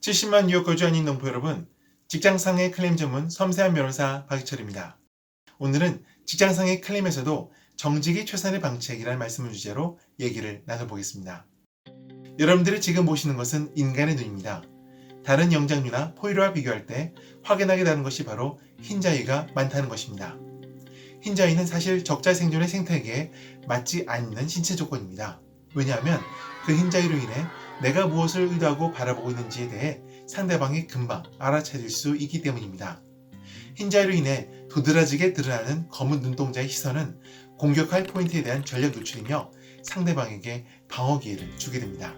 (70만) 뉴욕 거주 아닌 농부 여러분, 직장상해 클레임 전문 섬세한 변호사 박희철입니다. 오늘은 직장상해 클레임에서도 정직이 최선의 방책이라는 말씀을 주제로 얘기를 나눠보겠습니다. 여러분들이 지금 보시는 것은 인간의 눈입니다. 다른 영장류나 포유류와 비교할 때 확연하게 다른 것이 바로 흰자위가 많다는 것입니다. 흰자위는 사실 적자 생존의 생태계에 맞지 않는 신체 조건입니다. 왜냐하면 그 흰자위로 인해 내가 무엇을 의도하고 바라보고 있는지에 대해 상대방이 금방 알아차릴 수 있기 때문입니다. 흰자위로 인해 도드라지게 드러나는 검은 눈동자의 시선은 공격할 포인트에 대한 전략 노출이며 상대방에게 방어 기회를 주게 됩니다.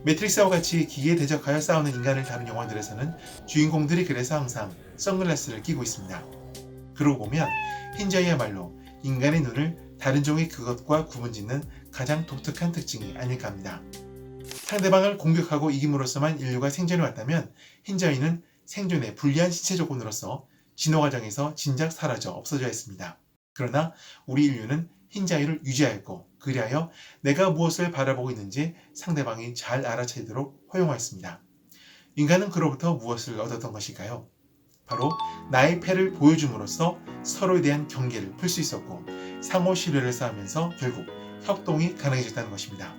매트릭스와 같이 기계에 대적하여 싸우는 인간을 다룬 영화들에서는 주인공들이 그래서 항상 선글라스를 끼고 있습니다. 그러고 보면 흰자위야말로 인간의 눈을 다른 종의 그것과 구분짓는 가장 독특한 특징이 아닐까 합니다. 상대방을 공격하고 이김으로써만 인류가 생존해 왔다면 흰자위는 생존에 불리한 신체 조건으로서 진화 과정에서 진작 사라져 없어져야 했습니다. 그러나 우리 인류는 흰자위를 유지하였고 그리하여 내가 무엇을 바라보고 있는지 상대방이 잘 알아채도록 허용하였습니다. 인간은 그로부터 무엇을 얻었던 것일까요? 바로 나의 패를 보여줌으로써 서로에 대한 경계를 풀 수 있었고 상호 신뢰를 쌓으면서 결국 협동이 가능해졌다는 것입니다.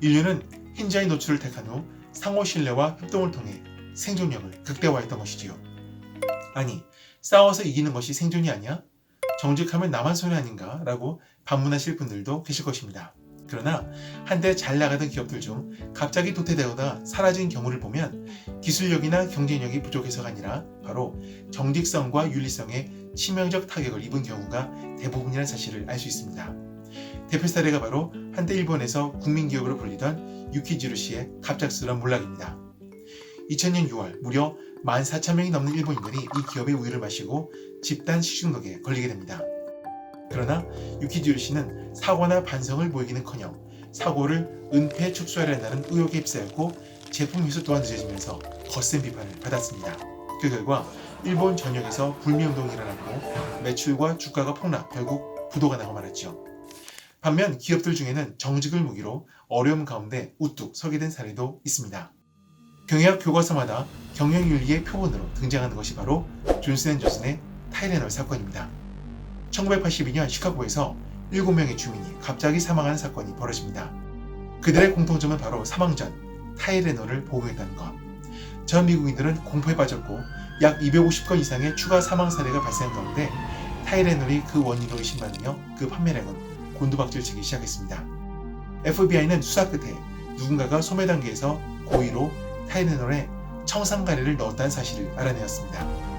인류는 흰자위 노출을 택한 후 상호 신뢰와 협동을 통해 생존력을 극대화했던 것이지요. 아니, 싸워서 이기는 것이 생존이 아니야? 정직하면 나만 손해 아닌가? 라고 반문하실 분들도 계실 것입니다. 그러나 한때 잘 나가던 기업들 중 갑자기 도태되거나 사라진 경우를 보면 기술력이나 경쟁력이 부족해서가 아니라 바로 정직성과 윤리성에 치명적 타격을 입은 경우가 대부분이라는 사실을 알 수 있습니다. 대표 사례가 바로 한때 일본에서 국민기업으로 불리던 유키지루시의 갑작스러운 몰락입니다. 2000년 6월 무려 14,000명이 넘는 일본인들이 이 기업의 우유를 마시고 집단 식중독에 걸리게 됩니다. 그러나 유키지루시는 사과나 반성을 보이기는커녕 사고를 은폐 축소하려 한다는 의혹에 휩싸였고 제품 회수 또한 늦어지면서 거센 비판을 받았습니다. 그 결과 일본 전역에서 불매운동이 일어났고 매출과 주가가 폭락, 결국 부도가 나고 말았죠. 반면 기업들 중에는 정직을 무기로 어려움 가운데 우뚝 서게 된 사례도 있습니다. 경영학 교과서마다 경영윤리의 표본으로 등장하는 것이 바로 존슨앤존슨의 타이레놀 사건입니다. 1982년 시카고에서 7명의 주민이 갑자기 사망하는 사건이 벌어집니다. 그들의 공통점은 바로 사망 전 타이레놀을 복용했다는 것. 전 미국인들은 공포에 빠졌고 약 250건 이상의 추가 사망 사례가 발생한 가운데 타이레놀이 그 원인으로 의심받으며 그 판매량은 곤두박질치기 시작했습니다. FBI는 수사 끝에 누군가가 소매 단계에서 고의로 타이레놀에 청산가리를 넣었다는 사실을 알아내었습니다.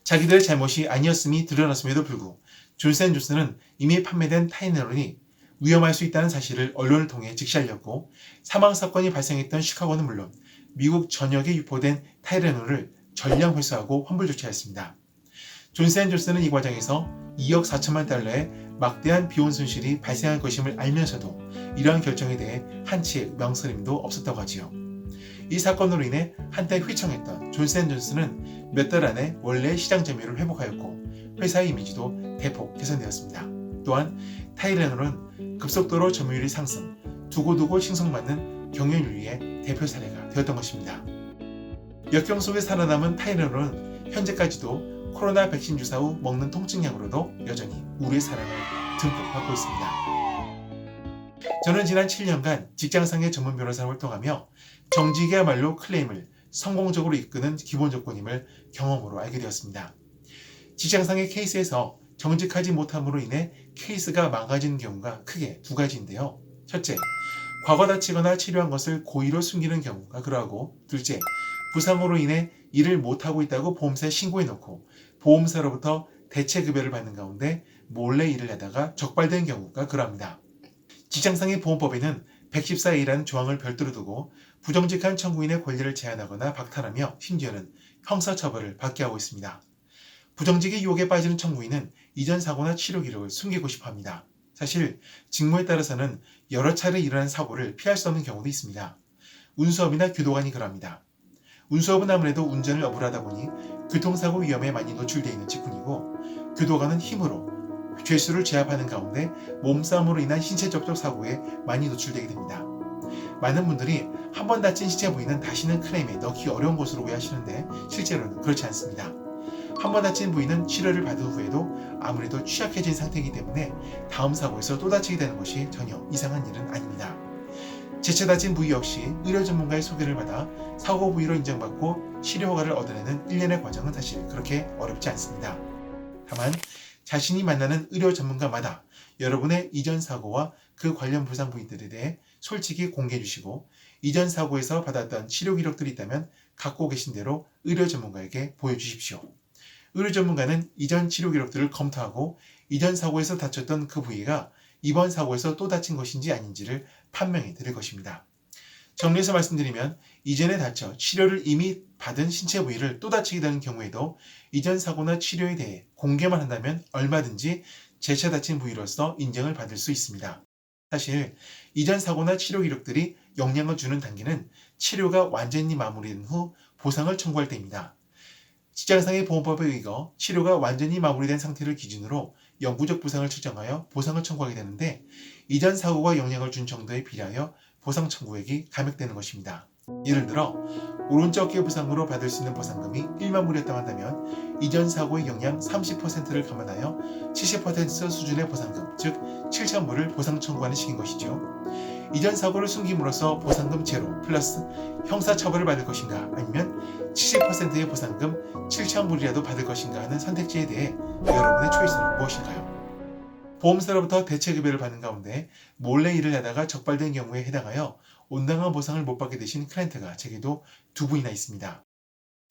자기들의 잘못이 아니었음이 드러났음에도 불구하고 존슨앤존슨은 이미 판매된 타이레놀이 위험할 수 있다는 사실을 언론을 통해 즉시 알렸고 사망 사건이 발생했던 시카고는 물론 미국 전역에 유포된 타이레놀을 전량 회수하고 환불 조치하였습니다. 존슨앤존슨은 이 과정에서 2억 4천만 달러의 막대한 비용 손실이 발생할 것임을 알면서도 이러한 결정에 대해 한치의 명설임도 없었다고 하지요. 이 사건으로 인해 한때 휘청했던 존슨앤존슨은 몇 달 안에 원래의 시장 점유율을 회복하였고 회사의 이미지도 대폭 개선되었습니다. 또한 타이레놀은 급속도로 점유율이 상승, 두고두고 칭송받는 경영윤리의 대표 사례가 되었던 것입니다. 역경 속에 살아남은 타이레놀은 현재까지도 코로나 백신 주사 후 먹는 통증약으로도 여전히 우리의 사랑을 듬뿍 받고 있습니다. 저는 지난 7년간 직장상해 전문 변호사로 활동하며 정직이야말로 클레임을 성공적으로 이끄는 기본 조건임을 경험으로 알게 되었습니다. 직장상해 케이스에서 정직하지 못함으로 인해 케이스가 망가지는 경우가 크게 두 가지인데요. 첫째, 과거 다치거나 치료한 것을 고의로 숨기는 경우가 그러하고, 둘째, 부상으로 인해 일을 못하고 있다고 보험사에 신고해놓고 보험사로부터 대체급여를 받는 가운데 몰래 일을 하다가 적발된 경우가 그러합니다. 직장상해 보험법에는 114A라는 조항을 별도로 두고 부정직한 청구인의 권리를 제한하거나 박탈하며 심지어는 형사처벌을 받게 하고 있습니다. 부정직의 유혹에 빠지는 청구인은 이전 사고나 치료 기록을 숨기고 싶어합니다. 사실 직무에 따라서는 여러 차례 일어난 사고를 피할 수 없는 경우도 있습니다. 운수업이나 교도관이 그럽니다. 운수업은 아무래도 운전을 어불하다 보니 교통사고 위험에 많이 노출되어 있는 직군이고, 교도관은 힘으로 죄수를 제압하는 가운데 몸싸움으로 인한 신체적 사고에 많이 노출되게 됩니다. 많은 분들이 한 번 다친 신체 부위는 다시는 클레임에 넣기 어려운 것으로 오해하시는데 실제로는 그렇지 않습니다. 한 번 다친 부위는 치료를 받은 후에도 아무래도 취약해진 상태이기 때문에 다음 사고에서 또 다치게 되는 것이 전혀 이상한 일은 아닙니다. 재차 다친 부위 역시 의료 전문가의 소개를 받아 사고 부위로 인정받고 치료 허가를 얻어내는 일련의 과정은 사실 그렇게 어렵지 않습니다. 다만 자신이 만나는 의료 전문가마다 여러분의 이전 사고와 그 관련 부상 부위들에 대해 솔직히 공개해 주시고 이전 사고에서 받았던 치료 기록들이 있다면 갖고 계신 대로 의료 전문가에게 보여주십시오. 의료 전문가는 이전 치료 기록들을 검토하고 이전 사고에서 다쳤던 그 부위가 이번 사고에서 또 다친 것인지 아닌지를 판명해 드릴 것입니다. 정리해서 말씀드리면 이전에 다쳐 치료를 이미 받은 신체 부위를 또 다치게 되는 경우에도 이전 사고나 치료에 대해 공개만 한다면 얼마든지 재차 다친 부위로서 인정을 받을 수 있습니다. 사실 이전 사고나 치료 기록들이 영향을 주는 단계는 치료가 완전히 마무리된 후 보상을 청구할 때입니다. 직장상의 보험법에 의거 치료가 완전히 마무리된 상태를 기준으로 영구적 부상을 측정하여 보상을 청구하게 되는데 이전 사고가 영향을 준 정도에 비례하여 보상 청구액이 감액되는 것입니다. 예를 들어 오른쪽 어깨 부상으로 받을 수 있는 보상금이 1만 불이었다고 한다면 이전 사고의 영향 30%를 감안하여 70% 수준의 보상금, 즉 7천 불을 보상 청구하는 식인 것이죠. 이전 사고를 숨김으로써 보상금 제로 플러스 형사처벌을 받을 것인가 아니면 70%의 보상금 7천 불이라도 받을 것인가 하는 선택지에 대해 여러분의 초이스는 무엇인가요? 보험사로부터 대체급여를 받는 가운데 몰래 일을 하다가 적발된 경우에 해당하여 온당한 보상을 못 받게 되신 클라이언트가 제게도 2분이나 있습니다.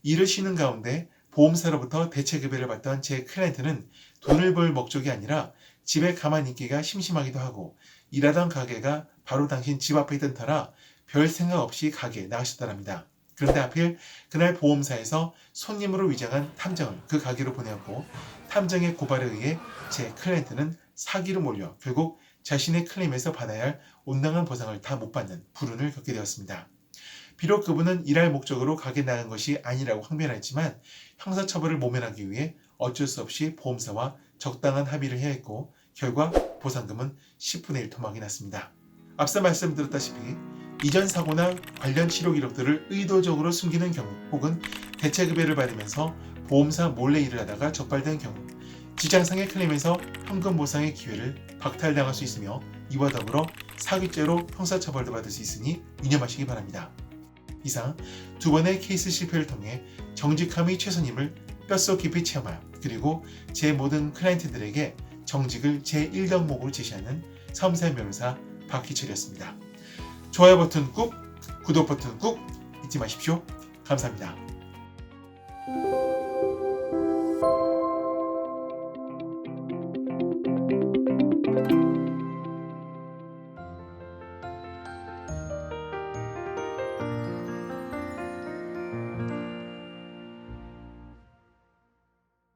일을 쉬는 가운데 보험사로부터 대체급여를 받던 제 클라이언트는 돈을 벌 목적이 아니라 집에 가만히 있기가 심심하기도 하고 일하던 가게가 바로 당신 집 앞에 있던 터라 별 생각 없이 가게에 나가셨더랍니다. 그런데 하필 그날 보험사에서 손님으로 위장한 탐정을 그 가게로 보내었고 탐정의 고발에 의해 제 클라이언트는 사기로 몰려 결국 자신의 클레임에서 받아야 할 온당한 보상을 다 못 받는 불운을 겪게 되었습니다. 비록 그분은 일할 목적으로 가게 나간 것이 아니라고 항변했지만 형사처벌을 모면하기 위해 어쩔 수 없이 보험사와 적당한 합의를 해야 했고 결과 보상금은 10분의 1 토막이 났습니다. 앞서 말씀드렸다시피 이전 사고나 관련 치료 기록들을 의도적으로 숨기는 경우 혹은 대체급여를 받으면서 보험사 몰래 일을 하다가 적발된 경우 직장상의 클레임에서 현금 보상의 기회를 박탈당할 수 있으며 이와 더불어 사기죄로 형사처벌도 받을 수 있으니 유념하시기 바랍니다. 이상 2번의 케이스 실패를 통해 정직함이 최선임을 뼛속 깊이 체험하여 그리고 제 모든 클라이언트들에게 정직을 제1덕목으로 제시하는 섬세한 변호사 박희철이었습니다. 좋아요 버튼 꾹, 구독 버튼 꾹 잊지 마십시오. 감사합니다.